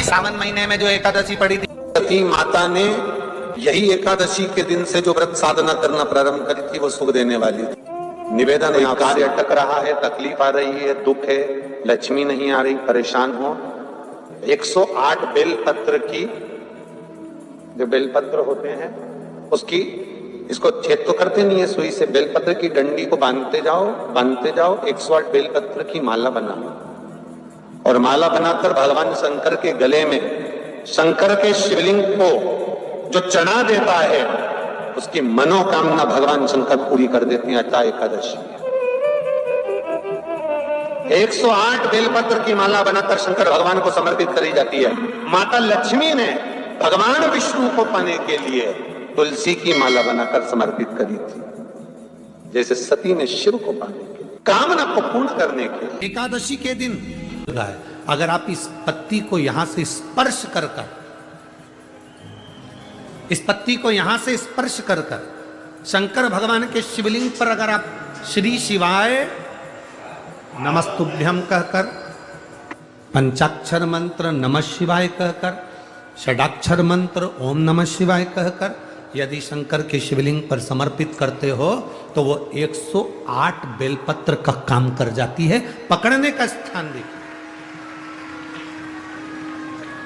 सावन महीने में जो एकादशी पड़ी थी, सती माता ने यही एकादशी के दिन से जो व्रत साधना करना प्रारंभ करी थी वो सुख देने वाली थी। निवेदन है, कार्य अटक रहा है, तकलीफ आ रही है, दुख है, लक्ष्मी नहीं आ रही, परेशान हो, 108 बेलपत्र की, जो बेलपत्र होते हैं उसकी, इसको छेद तो करते नहीं है सुई से, बेलपत्र की डंडी को बांधते जाओ 108 बेलपत्र की माला बनाओ और माला बनाकर भगवान शंकर के गले में, शंकर के शिवलिंग को जो चढ़ा देता है उसकी मनोकामना भगवान शंकर पूरी कर देते हैं। अट्ठा एकादशी 108 बेलपत्र की माला बनाकर शंकर भगवान को समर्पित करी जाती है। माता लक्ष्मी ने भगवान विष्णु को पाने के लिए तुलसी की माला बनाकर समर्पित करी थी, जैसे सती ने शिव को पाने के लिए, कामना को पूर्ण करने के लिए। एकादशी के दिन अगर आप इस पत्ती को यहां से स्पर्श कर इस पत्ती को यहां से स्पर्श कर शंकर भगवान के शिवलिंग पर अगर आप श्री शिवाय नमस्तुभ्यम कहकर, पंचाक्षर मंत्र नमः शिवाय कहकर, षडाक्षर मंत्र ओम नमः शिवाय कहकर यदि शंकर के शिवलिंग पर समर्पित करते हो तो वो 108 बेलपत्र का काम कर जाती है। पकड़ने का स्थान देखिए,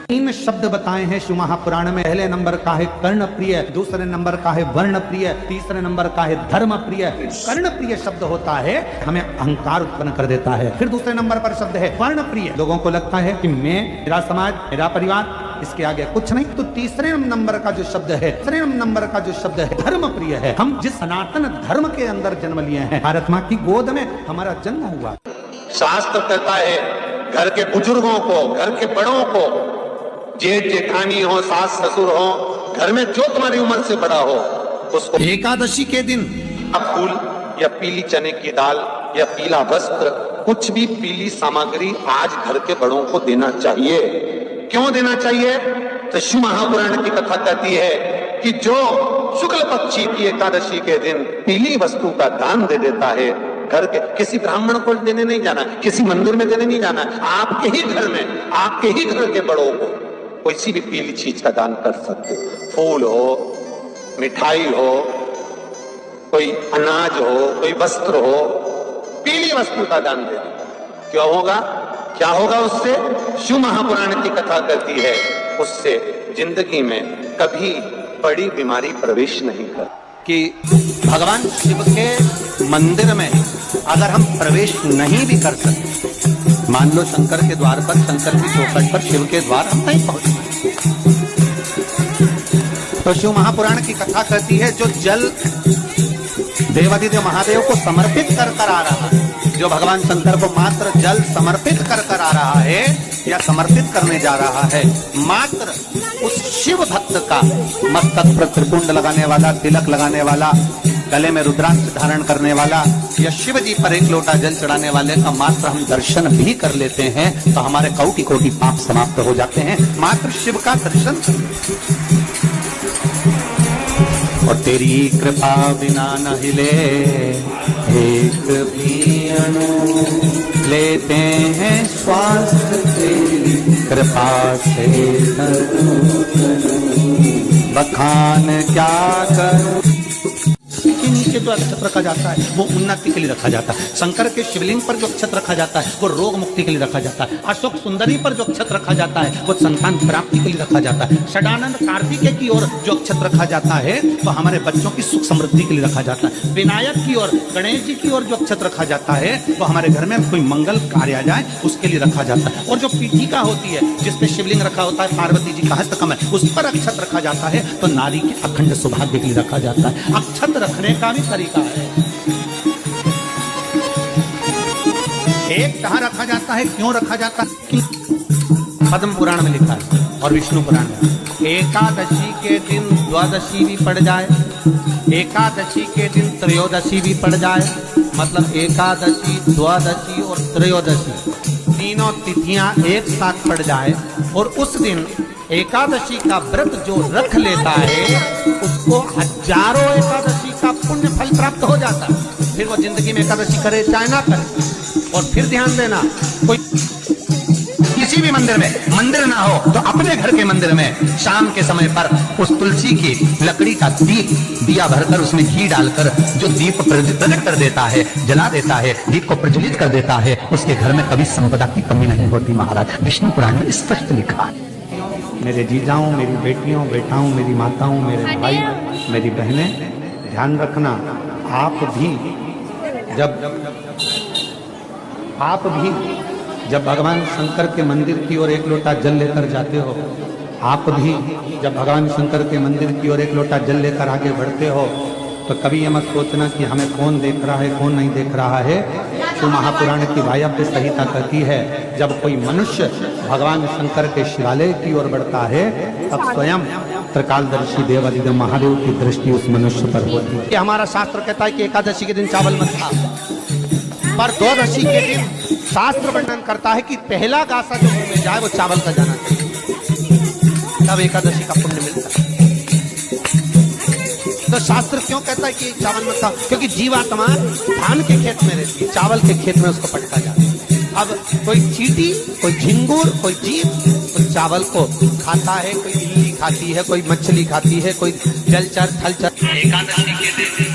3 शब्द बताए हैं शिव महापुराण में। पहले नंबर का है कर्ण प्रिय, दूसरे नंबर का है वर्ण प्रिय, तीसरे नंबर का है धर्म प्रिय। कर्ण प्रिय शब्द होता है हमें अहंकार उत्पन्न कर देता है। फिर दूसरे नंबर पर शब्द है वर्ण प्रिय, लोगों को लगता है कि मैं, मेरा समाज, मेरा परिवार, इसके आगे कुछ नहीं। तो तीसरे नंबर का जो शब्द है धर्म प्रिय है। हम जिस सनातन धर्म के अंदर जन्म लिए हैं, भारत माँ की गोद में हमारा जन्म हुआ। शास्त्र कहता है घर के बुजुर्गों को, घर के बड़ों को, जेठ जेठानी हो, सास ससुर हो, घर में जो तुम्हारी उम्र से बड़ा हो, उसको एकादशी के दिन फूल या पीली चने की दाल या पीला वस्त्र, कुछ भी पीली सामग्री आज घर के बड़ों को देना चाहिए। क्यों देना चाहिए? तो शिव महापुराण की कथा कहती है कि जो शुक्ल पक्षी की एकादशी के दिन पीली वस्तु का दान दे देता है, घर के किसी ब्राह्मण को देने नहीं जाना, किसी मंदिर में देने नहीं जाना, आपके ही घर में, आपके ही घर के बड़ों को कोई भी पीली चीज का दान कर सकते। फूल हो, मिठाई हो, कोई अनाज हो, कोई वस्त्र हो, पीली वस्तु का दान दे। क्यों होगा? क्या होगा उससे? शिव महापुराण की कथा कहती है उससे जिंदगी में कभी बड़ी बीमारी प्रवेश नहीं कर। कि भगवान शिव के मंदिर में अगर हम प्रवेश नहीं भी कर सकते, मान लो शंकर के द्वार पर, शंकर की चौखट पर शिव के द्वार हम नहीं पहुंच सकते, तो शिव महापुराण की कथा कहती है जो जल देवादिदेव महादेव को समर्पित कर आ रहा है, जो भगवान शंकर को मात्र जल समर्पित कर आ रहा है या समर्पित करने जा रहा है, मात्र उस शिव भक्त का मस्तक पर त्रिपुंड लगाने वाला, तिलक लगाने वाला, गले में रुद्राक्ष धारण करने वाला या शिव जी पर एक लोटा जल चढ़ाने वाले का मात्र हम दर्शन भी कर लेते हैं तो हमारे कोटि कोटि पाप समाप्त हो जाते हैं। मात्र शिव का दर्शन। और तेरी कृपा बिना न हिले एक भी अणु, लेते हैं श्वास तेरी कृपा से, बखान क्या करूं। के नीचे जो अक्षत रखा जाता है वो उन्नति के लिए रखा जाता है। शंकर के शिवलिंग पर जो अक्षत रखा जाता है वो रोग मुक्ति के लिए रखा जाता है। अशोक सुंदरी पर जो अक्षत रखा जाता है वो संतान प्राप्ति के लिए रखा जाता है। षडानंद कार्तिकेय की ओर जो अक्षत रखा जाता है तो हमारे बच्चों की सुख समृद्धि के लिए रखा जाता है। विनायक की ओर, गणेश जी की ओर जो अक्षत रखा जाता है वो हमारे घर में कोई मंगल कार्य आ जाए उसके लिए रखा जाता है। और जो पीठिका होती है जिसपे शिवलिंग रखा होता है, पार्वती जी का हस्तकमल, उस पर अक्षत रखा जाता है तो नारी के अखंड सौभाग्य के लिए रखा जाता है। अक्षत रखने का भी तरीका है। एक कहाँ रखा जाता है, क्यों रखा जाता है? पद्म पुराण में लिखा है और विष्णु पुराण में, एकादशी के दिन द्वादशी भी पड़ जाए, एकादशी के दिन त्रयोदशी भी पड़ जाए, मतलब एकादशी, द्वादशी और त्रयोदशी तीनों तिथियां एक साथ पड़ जाए और उस दिन एकादशी का व्रत जो रख लेता है उसको हजारों एकादशी का पुण्य फल प्राप्त हो जाता है। फिर वो जिंदगी में एकादशी करे चाहे ना करे। और फिर ध्यान देना, कोई किसी भी मंदिर में, मंदिर ना हो तो अपने घर के मंदिर में शाम के समय पर उस तुलसी की लकड़ी का दीप, दिया भरकर उसमें घी डालकर जो दीप प्रज्वलित कर देता है, जला देता है, दीप को प्रज्वलित कर देता है, उसके घर में कभी संपदा की कमी नहीं होती। महाराज विष्णु पुराण में स्पष्ट लिखा है। मेरे जीजाओं, मेरी बेटियों, बेटाओं, मेरी माताओं, मेरे भाई, मेरी बहनें, ध्यान रखना, आप भी जब भगवान शंकर के मंदिर की ओर एक लोटा जल लेकर जाते हो, आप भी जब भगवान शंकर के मंदिर की ओर एक लोटा जल लेकर आगे बढ़ते हो, तो कभी ये मत सोचना कि हमें कौन देख रहा है, कौन नहीं देख रहा है। तो महापुराण की वायव्य संहिता कहती है, जब कोई मनुष्य भगवान शंकर के शिवालय की ओर बढ़ता है, तब स्वयं त्रिकालदर्शी देवादिदेव महादेव की दृष्टि उस मनुष्य पर होती है। हमारा शास्त्र कहता है कि एकादशी के दिन चावल मत खा, पर द्वादशी के दिन शास्त्र वर्णन करता है कि पहला गासा जो मुंह में जाए वो चावल का जाना चाहिए, तब एकादशी का पुण्य मिलता है। तो शास्त्र क्यों कहता है कि चावल मत खाओ? क्योंकि जीवात्मा धान के खेत में रहती है, चावल के खेत में उसको पटका जाता है। अब कोई चींटी, कोई झिंगुर, कोई जीव उस चावल को खाता है, कोई बिल्ली खाती है, कोई मछली खाती है, कोई जलचर थलचर। एकादशी के दिन